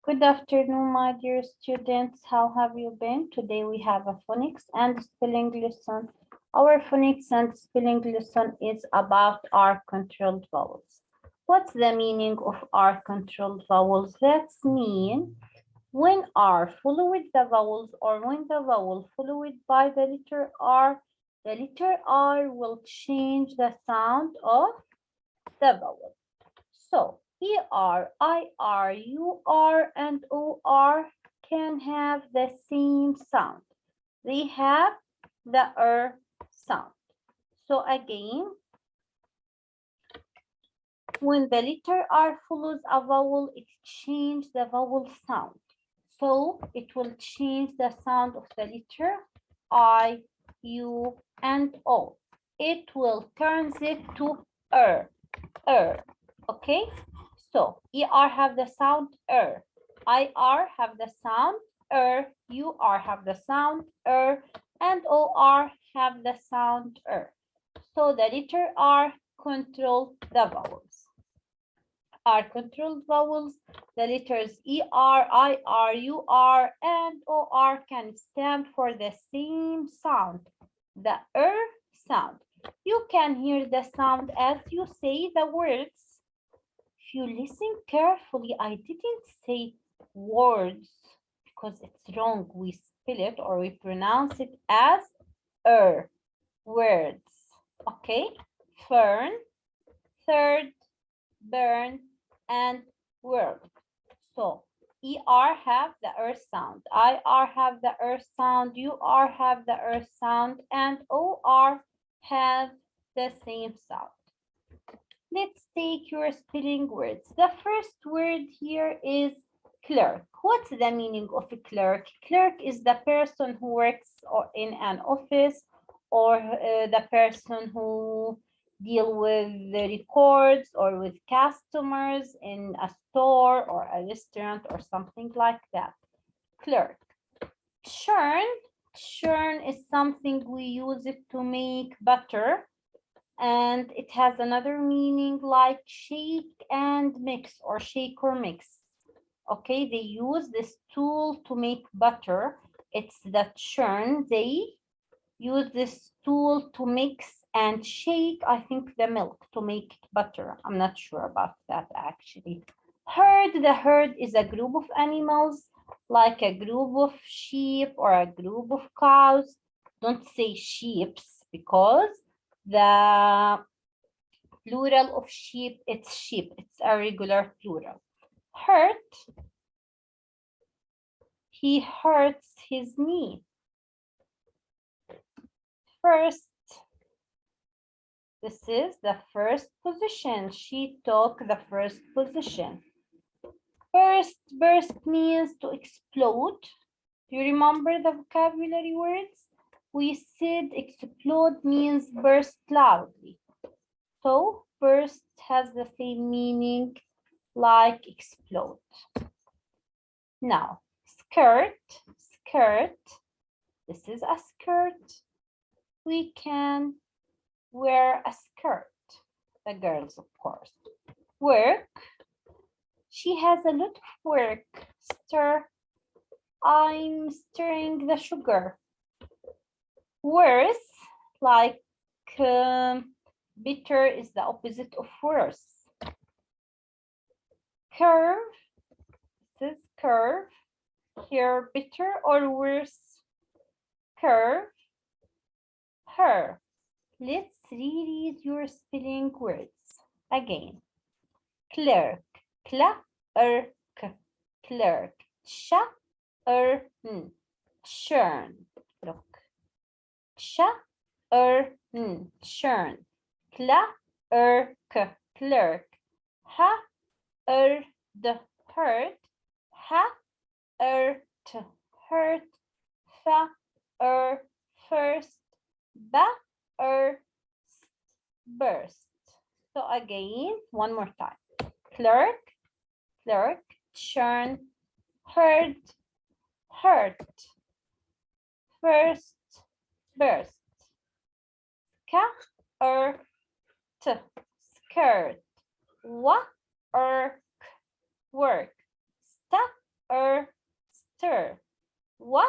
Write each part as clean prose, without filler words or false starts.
Good afternoon, my dear students. How have you been? Today we have a phonics and spelling lesson. Our phonics and spelling lesson is about R controlled vowels. What's the meaning of R controlled vowels? That's mean when R followed the vowels or when the vowel followed by the letter R will change the sound of the vowel. So ER, IR, UR, and OR can have the same sound. They have the sound. So again, when the letter R follows a vowel, it changes the vowel sound. So it will change the sound of the letter I, U, and O. It will turn it to okay? So ER have the sound IR have the sound UR have the sound and OR have the sound So the letter R control the vowels. R controlled vowels, the letters ER, IR, UR, and OR can stand for the same sound, the sound. You can hear the sound as you say the words. If you listen carefully, I didn't say words because it's wrong. We spell it or we pronounce it as words. Okay? Fern, third, burn, and world. So ER have the sound, IR have the sound, UR have the sound, and OR have the same sound. Let's take your spelling words. The first word here is clerk. What's the meaning of a clerk? Clerk is the person who works in an office or the person who deal with the records or with customers in a store or a restaurant or something like that. Clerk. Churn is something we use it to make butter. And it has another meaning like shake and mix or shake or mix. Okay, they use this tool to make butter. It's the churn. They use this tool to mix and shake, I think, the milk to make butter. I'm not sure about that actually. Herd, the herd is a group of animals, like a group of sheep or a group of cows. Don't say sheeps because the plural of sheep, it's sheep. It's a regular plural. Hurt, he hurts his knee. First, this is the first position. She took the first position. Burst means to explode. Do you remember the vocabulary words? We said explode means burst loudly. So burst has the same meaning like explode. Now, skirt. This is a skirt. We can wear a skirt. The girls, of course. Work. She has a lot of work. Stir. I'm stirring the sugar. Worse, like bitter is the opposite of worse. Curve, this is curve. Here, bitter or worse? Curve. Her. Let's reread your spelling words again. Clerk, clerk, clerk. Churn. Look. Churn. Clerk, clerk. Herd, herd. Hurt. First. Burst. So again, one more time. Clerk, churn, hurt, first, burst. Skirt, work, ter, wa,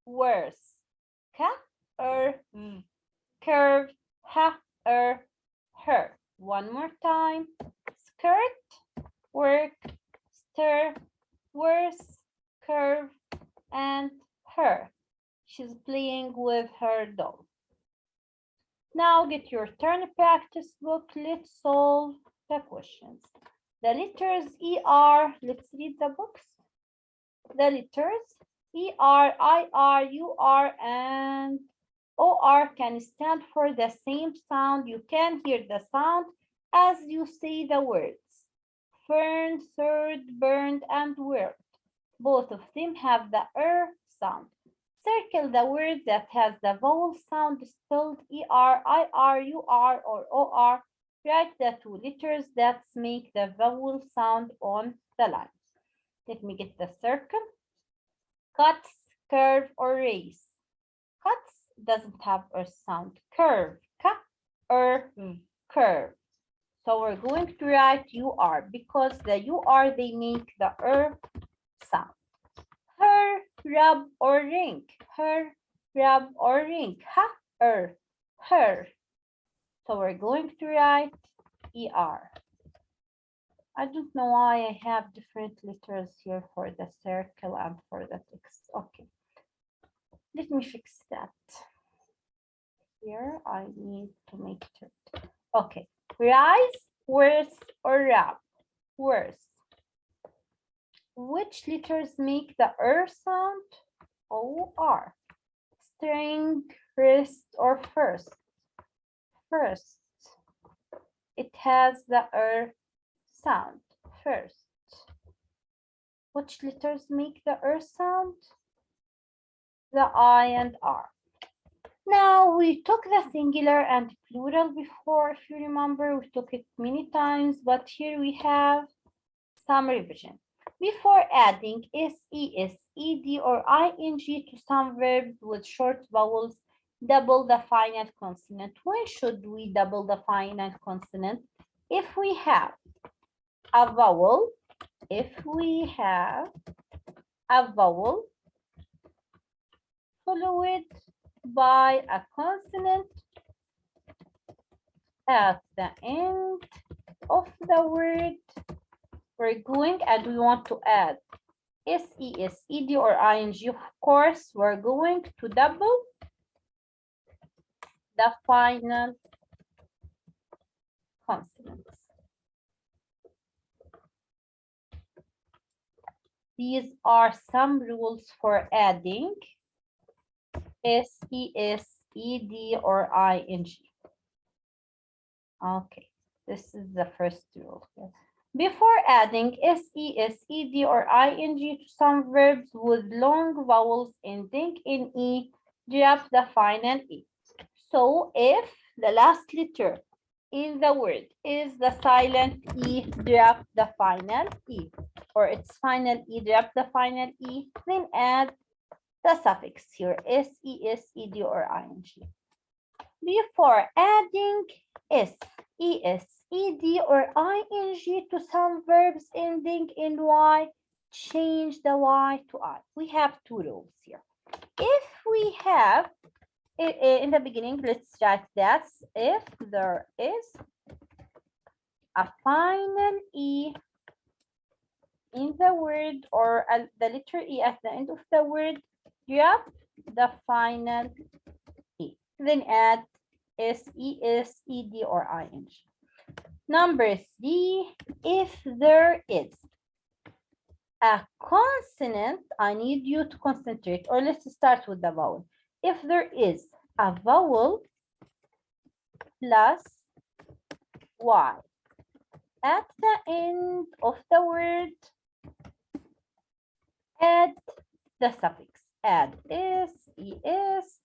worse, ka, curve, ha, her. One more time. Skirt, work, stir, worse, curve, and her. She's playing with her doll. Now get your turn practice book. Let's solve the questions. The letters ER, let's read the books. The letters ER, IR, UR, and OR can stand for the same sound. You can hear the sound as you say the words. Fern, third, burned, and worked. Both of them have the sound. Circle the word that has the vowel sound spelled ER, IR, UR, or OR. Write the two letters that make the vowel sound on the lines. Let me get the circle. Cuts, curve, or race. Cuts doesn't have a sound. Curve, curve. So we're going to write UR because the UR, they make the sound. Her, rub, or ring. Her, rub, or ring. Ha, her. So we're going to write ER. I don't know why I have different letters here for the circle and for the text. Okay. Let me fix that. Here I need to make it. Okay. Rise, worse, or rap. Worse. Which letters make the sound? OR. String, wrist, or first? First. It has the sound. First. Which letters make the sound? The I and R. Now we took the singular and plural before, if you remember, we took it many times, but here we have some revision. Before adding SES, ED, or ING to some verbs with short vowels, double the final consonant. When should we double the final consonant? If we have a vowel, followed by a consonant at the end of the word, we're going and we want to add SES, ED, or ING. Of course, we're going to double the final consonants. These are some rules for adding SES, ED, or ING. Okay, this is the first rule. Before adding SES, ED, or ING to some verbs with long vowels ending in E, drop the final E. So if the last letter in the word is the silent E, drop the final E, or its final E, drop the final E, then add the suffix here, SES, ED, or ING. Before adding SES, ED, or ING to some verbs ending in Y, change the Y to I. We have two rules here. If we have, in the beginning, let's write that if there is a final E in the word, or the letter E at the end of the word, drop the final E. Then add SES, ED, or ING. Number 3, if there is a consonant, I need you to concentrate, or let's start with the vowel. If there is a vowel plus Y at the end of the word, add the suffix. Add SES,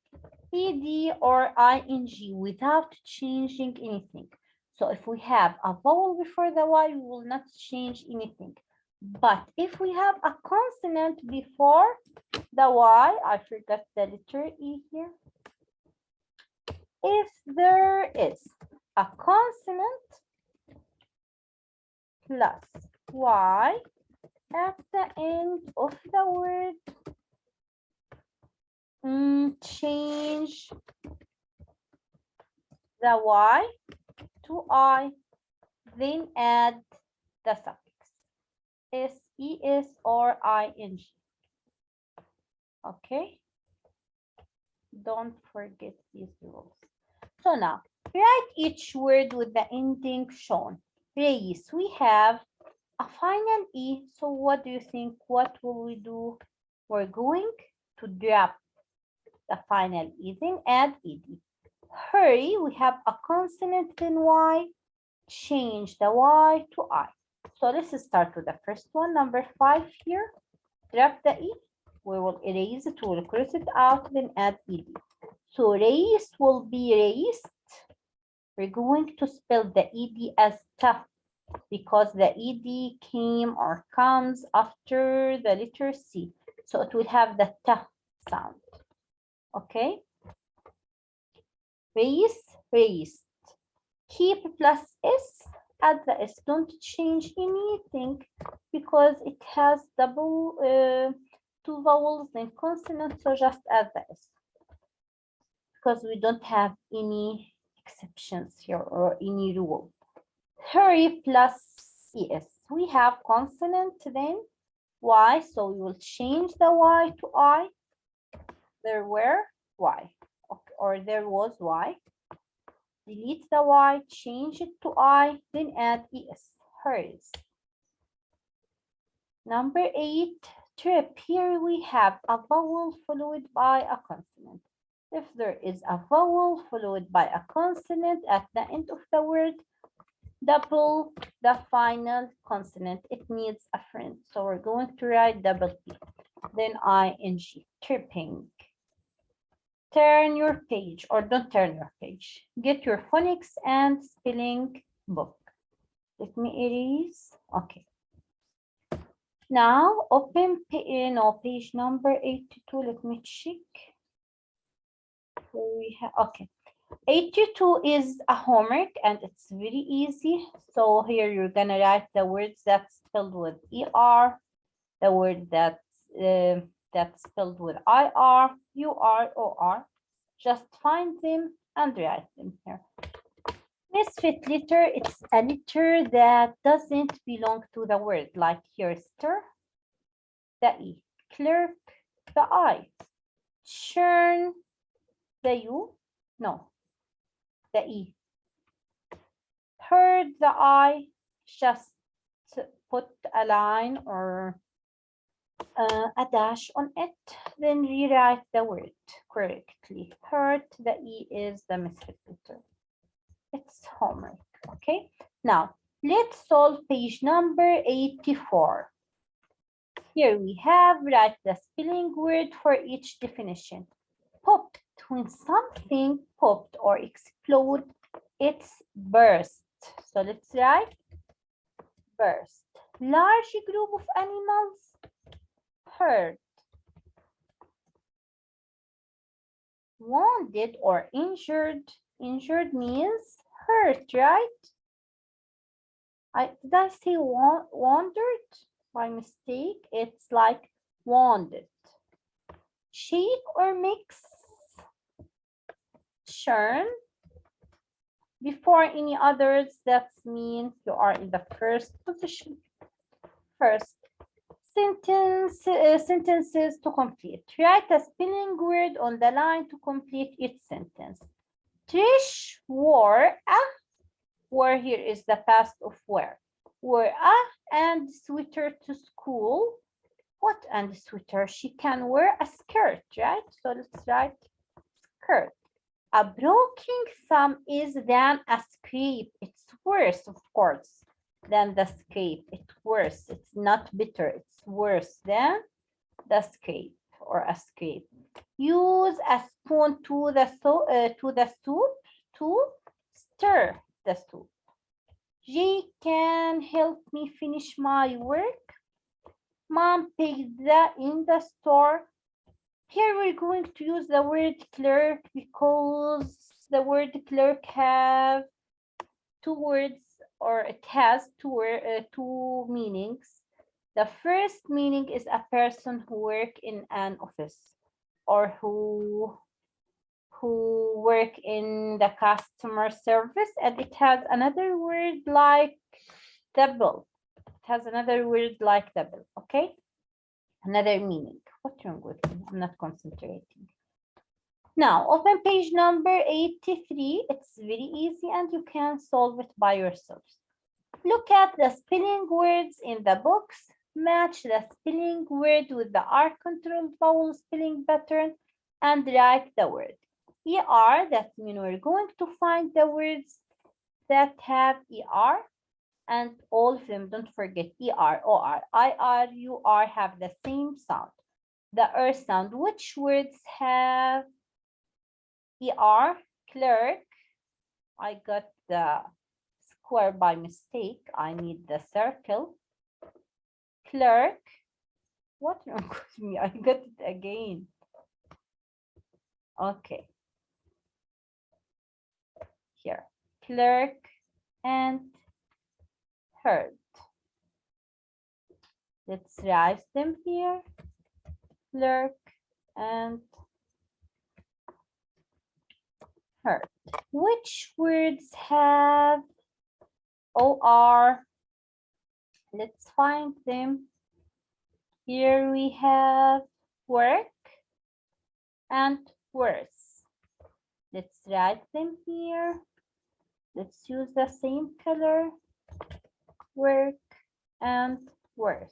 ED, or ING without changing anything. So if we have a vowel before the Y, we will not change anything. But if we have a consonant before the Y, I forgot the letter E here. If there is a consonant plus Y at the end of the word, change the Y to I, then add the suffix S-E-S or I-N-G. Okay? Don't forget these rules. So now, write each word with the ending shown. Race, we have a final E. So what do you think? What will we do? We're going to drop the final E, then add ED. Hurry, we have a consonant in Y. Change the Y to I. So let's start with the first one, number 5 here. Drop the E. We will erase it, we'll cross it out, then add ED. So race will be raced. We're going to spell the ED as tough because the ED came or comes after the letter C. So it will have the tough sound. Okay? Race, raced. Keep plus S, add the S. Don't change anything because it has double two vowels and consonants, so just add the S. Because we don't have any exceptions here or any rule. Hurry plus ES. We have consonant then Y, so we will change the Y to I. There were Y, or there was Y. Delete the Y, change it to I, then add ES. Hurries. Number 8, trip. Here we have a vowel followed by a consonant. If there is a vowel followed by a consonant at the end of the word, double the final consonant. It needs a friend. So we're going to write double P, then ING, tripping. Turn your page, or don't turn your page. Get your phonics and spelling book. Let me erase. Okay. Now open page number 82. Let me check. We have, okay. 82 is a homework and it's very easy. So here you're gonna write the words that's spelled with ER, the word that's spelled with IR, UR, OR. Just find them and write them here. Misfit letter, it's a letter that doesn't belong to the word, like here, stir, the E, clerk, the I, churn, the U, no, the E. Heard, the I, just put a line or a dash on it, then rewrite the word correctly. Heard, the E is the misfit letter. It's homework, okay? Now, let's solve page number 84. Here we have, write the spelling word for each definition. Popped, when something popped or explode, it's burst. So let's write burst. Large group of animals, herd. Wounded or injured, injured means hurt, right? Did I say wandered by mistake? It's like wounded. Shake or mix, churn. Before any others, that means you are in the first position. First, sentences to complete. Write a spelling word on the line to complete each sentence. Trish wore a, wore here is the past of wear. Wore a and sweater to school. What and sweater? She can wear a skirt, right? So let's write skirt. A broken thumb is than a scrape. It's worse, of course, than the scrape. It's worse. It's not bitter. It's worse than the scrape or a scrape. Use a spoon to the soup to stir the soup. Jay can help me finish my work. Mom paid that in the store. Here we're going to use the word clerk because the word clerk have two words, or it has two meanings. The first meaning is a person who work in an office or who work in the customer service, and it has another word like double. It has another word like double, okay? Another meaning. What's wrong with me? I'm not concentrating. Now, open page number 83. It's very easy and you can solve it by yourselves. Look at the spelling words in the books. Match the spelling word with the R-controlled vowel spelling pattern and write the word. ER, that means we're going to find the words that have ER, and all of them, don't forget ER, OR, IR, UR have the same sound. The R sound, which words have ER? Clerk, I got the square by mistake. I need the circle. Clerk, what's wrong with me? I got it again. Okay. Here, clerk and heard. Let's write them here. Clerk and heard. Which words have OR? Let's find them. Here we have work and worse. Let's write them here. Let's use the same color. Work and worse.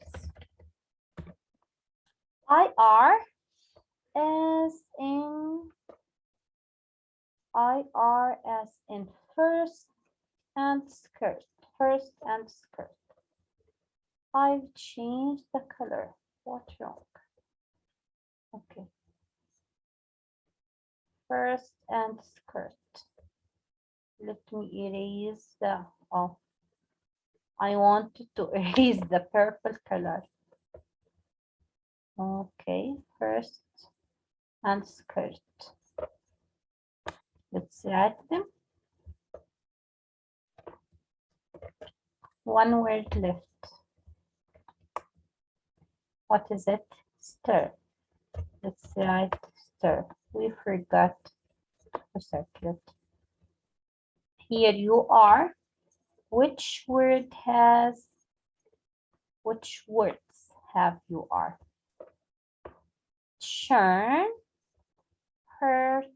IR as in first and skirt. First and skirt. I've changed the color. What's wrong? Okay. First and skirt. Let me erase the, oh, I wanted to erase the purple color. Okay, first and skirt. Let's write them. One word left. What is it? Stir. Let's write stir. We forgot to circle it. Here you are. Which words have you are? Churn, hurt,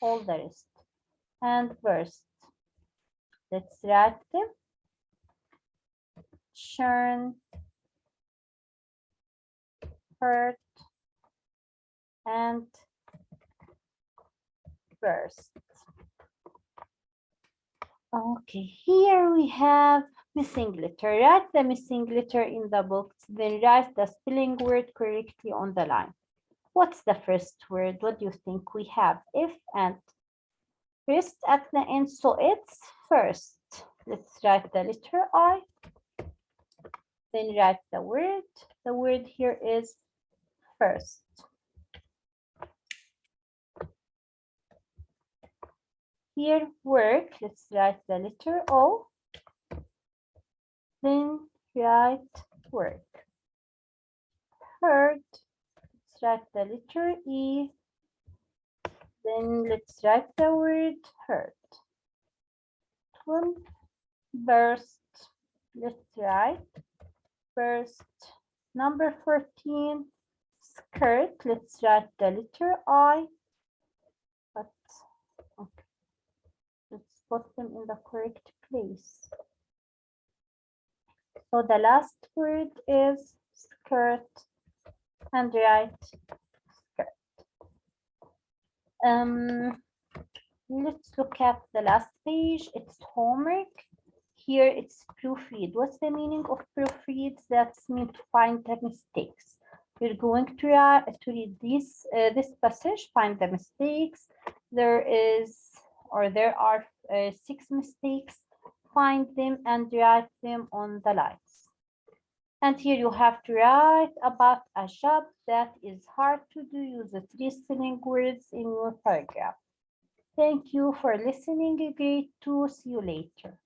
all the rest, and burst. Let's write them. Churn, hurt, and burst. Okay, here we have missing letter. Write the missing letter in the box, then write the spelling word correctly on the line. What's the first word? What do you think? We have F and first at the end, so it's first. Let's write the letter I, then write the word. The word here is first. Here, work, let's write the letter O, then write work. Heard, let's write the letter E, then let's write the word heard. 12, burst, let's write burst. Number 14, skirt, let's write the letter I, but okay. Let's put them in the correct place. So the last word is skirt and write skirt. Let's look at the last page. It's homework. Here it's proofread. What's the meaning of proofread? That's mean to find the mistakes. We're going to read this passage, find the mistakes. There are 6 mistakes. Find them and write them on the lines. And here you have to write about a job that is hard to do. Use the 3 spelling words in your paragraph. Thank you for listening. Grade 2. See you later.